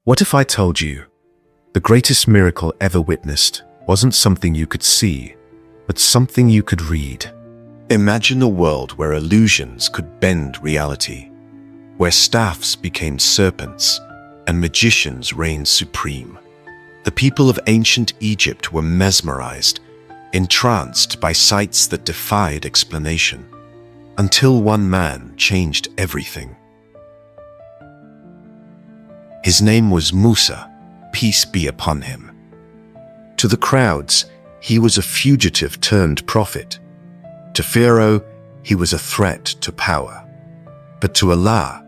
What if I told you the greatest miracle ever witnessed wasn't something you could see, but something you could read? Imagine a world where illusions could bend reality, where staffs became serpents and magicians reigned supreme. The people of ancient Egypt were mesmerized, entranced by sights that defied explanation, until one man changed everything. His name was Musa, peace be upon him. To the crowds, he was a fugitive turned prophet. To Pharaoh, he was a threat to power. But to Allah,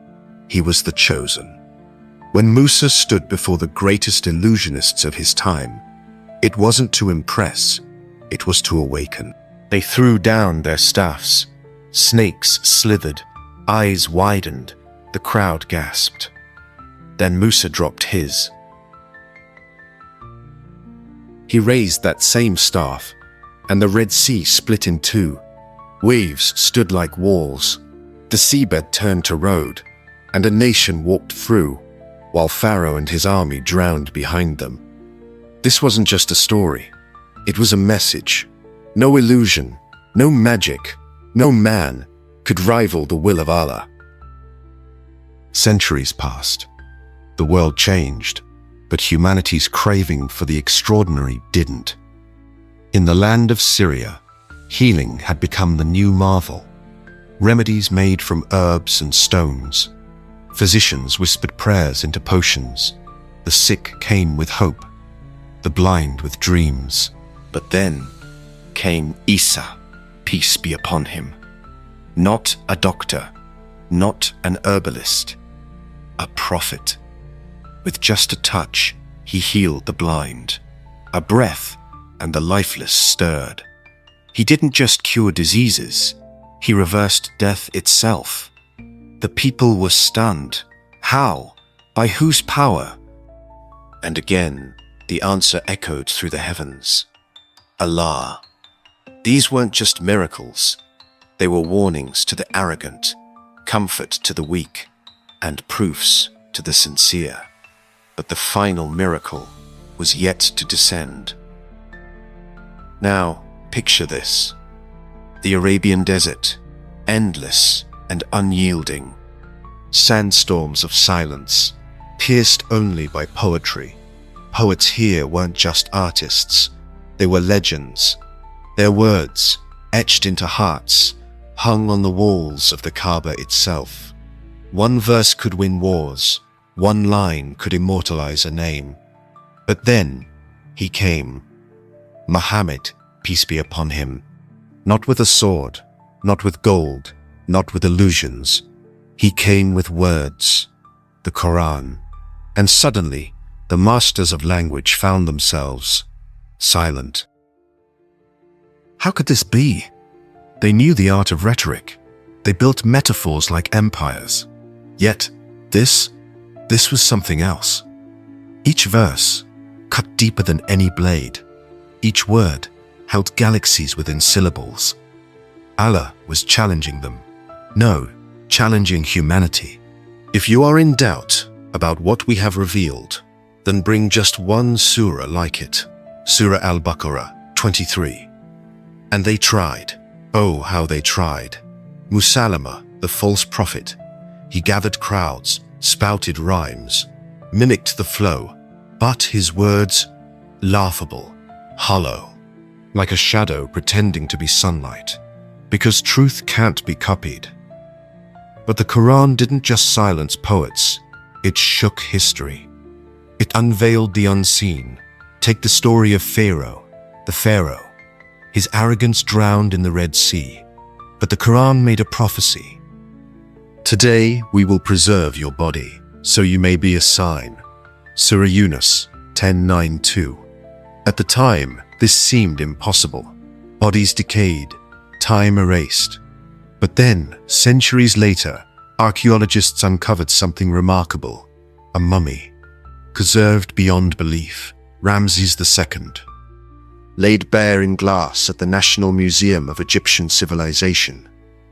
he was the chosen. When Musa stood before the greatest illusionists of his time, it wasn't to impress, it was to awaken. They threw down their staffs. Snakes slithered, eyes widened, the crowd gasped. Then Musa dropped his. He raised that same staff, and the Red Sea split in two. Waves stood like walls. The seabed turned to road, and a nation walked through, while Pharaoh and his army drowned behind them. This wasn't just a story. It was a message. No illusion, no magic, no man could rival the will of Allah. Centuries passed. The world changed, but humanity's craving for the extraordinary didn't. In the land of Syria, healing had become the new marvel. Remedies made from herbs and stones. Physicians whispered prayers into potions. The sick came with hope, the blind with dreams. But then came Isa, peace be upon him. Not a doctor, not an herbalist, a prophet. With just a touch, he healed the blind. A breath, and the lifeless stirred. He didn't just cure diseases, he reversed death itself. The people were stunned. How? By whose power? And again, the answer echoed through the heavens. Allah. These weren't just miracles. They were warnings to the arrogant, comfort to the weak, and proofs to the sincere. But the final miracle was yet to descend. Now, picture this. The Arabian desert, endless and unyielding. Sandstorms of silence, pierced only by poetry. Poets here weren't just artists. They were legends. Their words, etched into hearts, hung on the walls of the Kaaba itself. One verse could win wars. One line could immortalize a name. But then he came. Muhammad, peace be upon him. Not with a sword, not with gold, not with illusions. He came with words, the Quran. And suddenly, the masters of language found themselves silent. How could this be? They knew the art of rhetoric. They built metaphors like empires. Yet, this was something else. Each verse cut deeper than any blade. Each word held galaxies within syllables. Allah was challenging them. No, challenging humanity. If you are in doubt about what we have revealed, then bring just one surah like it. Surah Al-Baqarah 23. And they tried. Oh, how they tried. Musaylama, the false prophet, he gathered crowds, spouted rhymes, mimicked the flow, but his words, laughable, hollow, like a shadow pretending to be sunlight, because truth can't be copied. But the Quran didn't just silence poets, it shook history. It unveiled the unseen. Take the story of Pharaoh, the Pharaoh. His arrogance drowned in the Red Sea, but the Quran made a prophecy. Today we will preserve your body, so you may be a sign. Surah Yunus 10:9-2. At the time, this seemed impossible. Bodies decayed, time erased. But then, centuries later, archaeologists uncovered something remarkable. A mummy, preserved beyond belief. Ramses II. Laid bare in glass at the National Museum of Egyptian Civilization.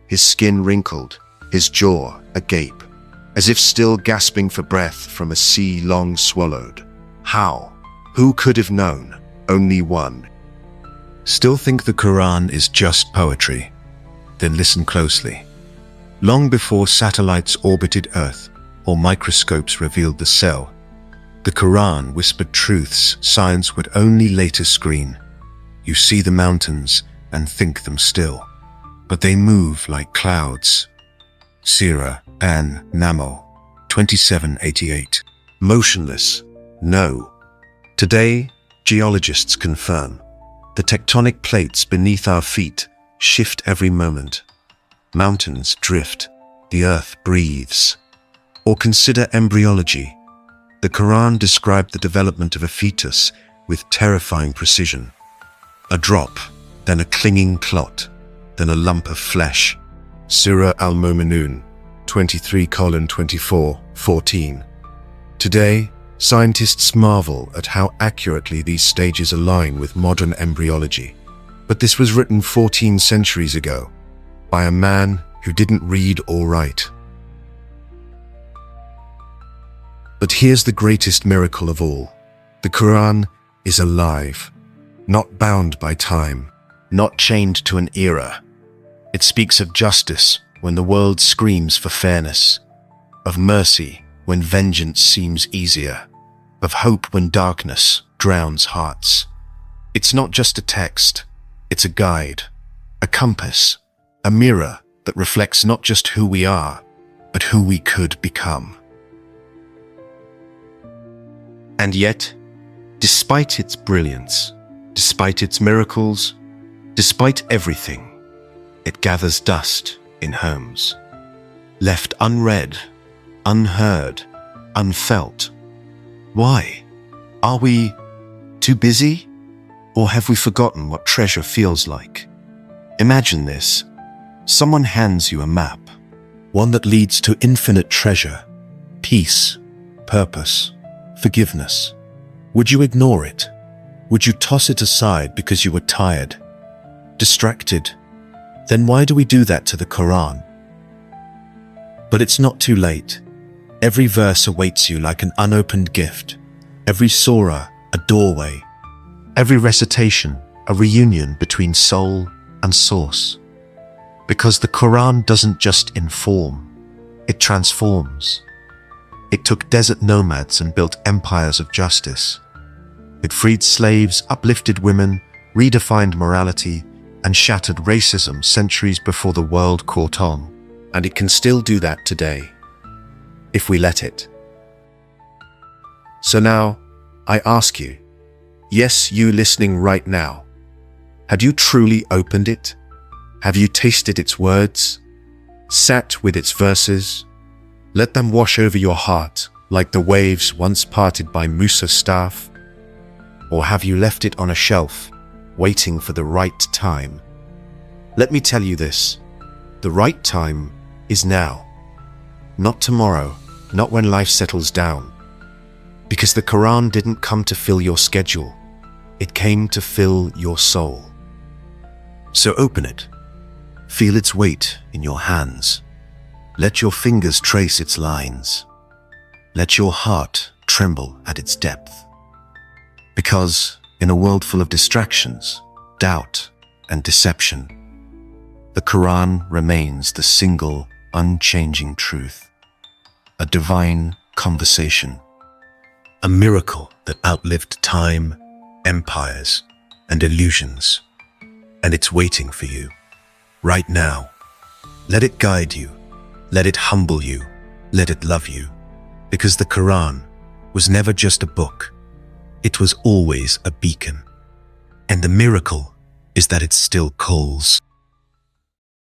His skin wrinkled, his jaw agape. as if still gasping for breath from a sea long swallowed. How? Who could have known? Only one. Still think the Quran is just poetry? Then listen closely. Long before satellites orbited Earth or microscopes revealed the cell, the Quran whispered truths science would only later screen. You see the mountains and think them still, but they move like clouds. Surah An-Naml 2788. Motionless? No. Today, geologists confirm the tectonic plates beneath our feet shift every moment. Mountains drift, the earth breathes. Or consider embryology. The Quran described the development of a fetus with terrifying precision. A drop, then a clinging clot, then a lump of flesh. Surah Al-Mu'minun 23:24-14. Today, scientists marvel at how accurately these stages align with modern embryology. But this was written 14 centuries ago by a man who didn't read or write. But here's the greatest miracle of all. The Quran is alive, not bound by time, not chained to an era. It speaks of justice when the world screams for fairness, of mercy when vengeance seems easier, of hope when darkness drowns hearts. It's not just a text, it's a guide, a compass, a mirror that reflects not just who we are, but who we could become. And yet, despite its brilliance, despite its miracles, despite everything, it gathers dust in homes. Left unread, unheard, unfelt. Why? Are we too busy? Or have we forgotten what treasure feels like? Imagine this. Someone hands you a map, one that leads to infinite treasure, peace, purpose, forgiveness. Would you ignore it? Would you toss it aside because you were tired, distracted? Then why do we do that to the Quran? But it's not too late. Every verse awaits you like an unopened gift. Every surah, a doorway. Every recitation, a reunion between soul and source. Because the Quran doesn't just inform, it transforms. It took desert nomads and built empires of justice. It freed slaves, uplifted women, redefined morality, and shattered racism centuries before the world caught on. And it can still do that today, if we let it. So now, I ask you, yes, you listening right now, had you truly opened it? Have you tasted its words? Sat with its verses? Let them wash over your heart like the waves once parted by Musa's staff? Or have you left it on a shelf, waiting for the right time? Let me tell you this, the right time is now. Not tomorrow, not when life settles down. Because the Quran didn't come to fill your schedule, it came to fill your soul. So open it, feel its weight in your hands. Let your fingers trace its lines. Let your heart tremble at its depth. Because in a world full of distractions, doubt, and deception, the Quran remains the single, unchanging truth. A divine conversation. A miracle that outlived time, empires, and illusions. And it's waiting for you, right now. Let it guide you. Let it humble you. Let it love you. Because the Quran was never just a book. It was always a beacon. And the miracle is that it still calls.